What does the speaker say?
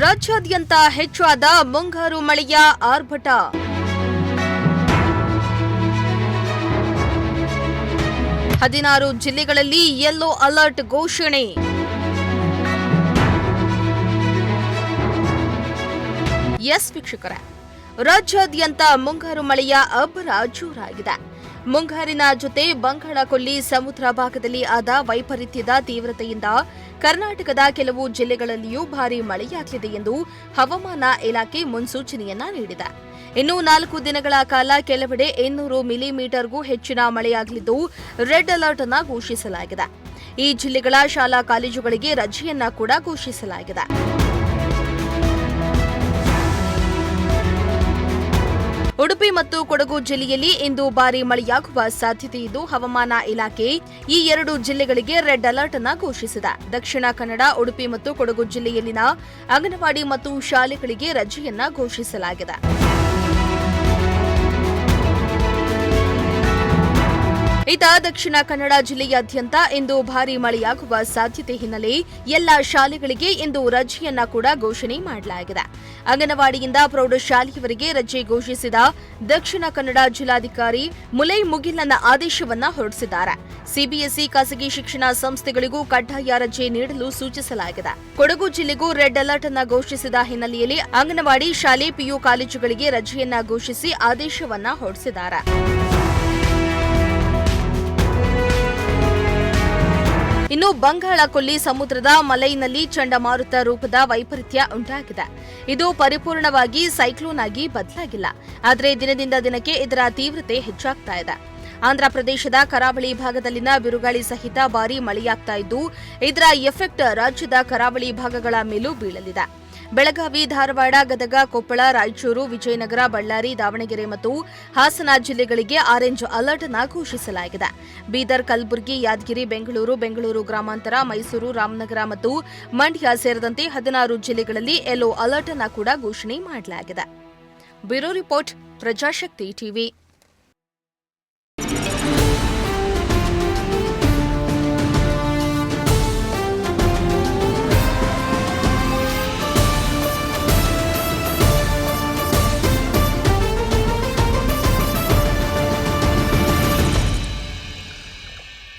ರಾಜ್ಯಾದ್ಯಂತ ಹೆಚ್ಚಾದ ಮುಂಗಾರು ಮಳೆಯ ಆರ್ಭಟ. ಹದಿನಾರು ಜಿಲ್ಲೆಗಳಲ್ಲಿ ಯೆಲ್ಲೋ ಅಲರ್ಟ್ ಘೋಷಣೆ. ಎಸ್ ವೀಕ್ಷಕರೇ, ರಾಜ್ಯಾದ್ಯಂತ ಮುಂಗಾರು ಮಳೆಯ ಅಬ್ಬರ ಜೋರಾಗಿದೆ. ಮುಂಗಾರಿನ ಜೊತೆ ಬಂಗಾಳಕೊಲ್ಲಿ ಸಮುದ್ರ ಭಾಗದಲ್ಲಿ ಆದ ವೈಪರೀತ್ಯದ ತೀವ್ರತೆಯಿಂದ ಕರ್ನಾಟಕದ ಕೆಲವು ಜಿಲ್ಲೆಗಳಲ್ಲಿಯೂ ಭಾರೀ ಮಳೆಯಾಗಲಿದೆ ಎಂದು ಹವಾಮಾನ ಇಲಾಖೆ ಮುನ್ಸೂಚನೆಯನ್ನ ನೀಡಿದೆ. ಇನ್ನು 4 ದಿನಗಳ ಕಾಲ ಕೆಲವೆಡೆ 200 ಮಿಲಿಮೀಟರ್ಗೂ ಹೆಚ್ಚಿನ ಮಳೆಯಾಗಲಿದ್ದು ರೆಡ್ ಅಲರ್ಟ್ ಅನ್ನು ಘೋಷಿಸಲಾಗಿದೆ. ಈ ಜಿಲ್ಲೆಗಳ ಶಾಲಾ ಕಾಲೇಜುಗಳಿಗೆ ರಜೆಯನ್ನ ಕೂಡ ಘೋಷಿಸಲಾಗಿದೆ. ಉಡುಪಿ ಮತ್ತು ಕೊಡಗು ಜಿಲ್ಲೆಯಲ್ಲಿ ಇಂದು ಭಾರೀ ಮಳೆಯಾಗುವ ಸಾಧ್ಯತೆ ಇದ್ದು ಹವಾಮಾನ ಇಲಾಖೆ ಈ 2 ಜಿಲ್ಲೆಗಳಿಗೆ ರೆಡ್ ಅಲರ್ಟ್ ಅನ್ನು ಘೋಷಿಸಿದೆ. ದಕ್ಷಿಣ ಕನ್ನಡ, ಉಡುಪಿ ಮತ್ತು ಕೊಡಗು ಜಿಲ್ಲೆಯಲ್ಲಿನ ಅಂಗನವಾಡಿ ಮತ್ತು ಶಾಲೆಗಳಿಗೆ ರಜೆಯನ್ನ ಘೋಷಿಸಲಾಗಿದೆ. ಇತ್ತ ದಕ್ಷಿಣ ಕನ್ನಡ ಜಿಲ್ಲೆಯಾದ್ಯಂತ ಇಂದು ಭಾರೀ ಮಳೆಯಾಗುವ ಸಾಧ್ಯತೆ ಹಿನ್ನೆಲೆ ಎಲ್ಲ ಶಾಲೆಗಳಿಗೆ ಇಂದು ರಜೆಯನ್ನ ಕೂಡ ಘೋಷಣೆ ಮಾಡಲಾಗಿದೆ. ಅಂಗನವಾಡಿಯಿಂದ ಪ್ರೌಢಶಾಲೆಯವರೆಗೆ ರಜೆ ಘೋಷಿಸಿದ ದಕ್ಷಿಣ ಕನ್ನಡ ಜಿಲ್ಲಾಧಿಕಾರಿ ಮುಲೈ ಮುಗಿಲನ್ನ ಆದೇಶವನ್ನ ಹೊರಡಿಸಿದ್ದಾರೆ. ಸಿಬಿಎಸ್ಇ ಖಾಸಗಿ ಶಿಕ್ಷಣ ಸಂಸ್ಥೆಗಳಿಗೂ ಕಡ್ಡಾಯ ರಜೆ ನೀಡಲು ಸೂಚಿಸಲಾಗಿದೆ. ಕೊಡಗು ಜಿಲ್ಲೆಗೂ ರೆಡ್ ಅಲರ್ಟ್ ಅನ್ನ ಘೋಷಿಸಿದ ಹಿನ್ನೆಲೆಯಲ್ಲಿ ಅಂಗನವಾಡಿ ಶಾಲೆ, ಪಿಯು ಕಾಲೇಜುಗಳಿಗೆ ರಜೆಯನ್ನ ಘೋಷಿಸಿ ಆದೇಶವನ್ನ ಹೊರಡಿಸಿದ್ದಾರೆ. ಇನ್ನು ಬಂಗಾಳಕೊಲ್ಲಿ ಸಮುದ್ರದ ಮಲೈನಲ್ಲಿ ಚಂಡಮಾರುತ ರೂಪದ ವೈಪರೀತ್ಯ ಉಂಟಾಗಿದೆ. ಇದು ಪರಿಪೂರ್ಣವಾಗಿ ಸೈಕ್ಲೋನ್ ಆಗಿ ಬದಲಾಗಿಲ್ಲ, ಆದರೆ ದಿನದಿಂದ ದಿನಕ್ಕೆ ಇದರ ತೀವ್ರತೆ ಹೆಚ್ಚಾಗ್ತಾ ಇದೆ. ಆಂಧ್ರಪ್ರದೇಶದ ಕರಾವಳಿ ಭಾಗದಲ್ಲಿನ ಬಿರುಗಾಳಿ ಸಹಿತ ಭಾರೀ ಮಳೆಯಾಗ್ತಾ ಇದ್ದು ಇದರ ಎಫೆಕ್ಟ್ ರಾಜ್ಯದ ಕರಾವಳಿ ಭಾಗಗಳ ಮೇಲೂ ಬೀಳಲಿದೆ. ಬೆಳಗಾವಿ, ಧಾರವಾಡ, ಗದಗ, ಕೊಪ್ಪಳ, ರಾಯಚೂರು, ವಿಜಯನಗರ, ಬಳ್ಳಾರಿ, ದಾವಣಗೆರೆ ಮತ್ತು ಹಾಸನ ಜಿಲ್ಲೆಗಳಿಗೆ ಆರೆಂಜ್ ಅಲರ್ಟ್ ಅನ್ನು ಘೋಷಿಸಲಾಗಿದೆ. ಬೀದರ್, ಕಲಬುರಗಿ, ಯಾದಗಿರಿ, ಬೆಂಗಳೂರು ಗ್ರಾಮಾಂತರ, ಮೈಸೂರು, ರಾಮನಗರ ಮತ್ತು ಮಂಡ್ಯ ಸೇರಿದಂತೆ 16 ಜಿಲ್ಲೆಗಳಲ್ಲಿ ಯೆಲ್ಲೋ ಅಲರ್ಟ್ ಅನ್ನು ಕೂಡ ಘೋಷಣೆ ಮಾಡಲಾಗಿದೆ. Bureau report, Prajashakti TV.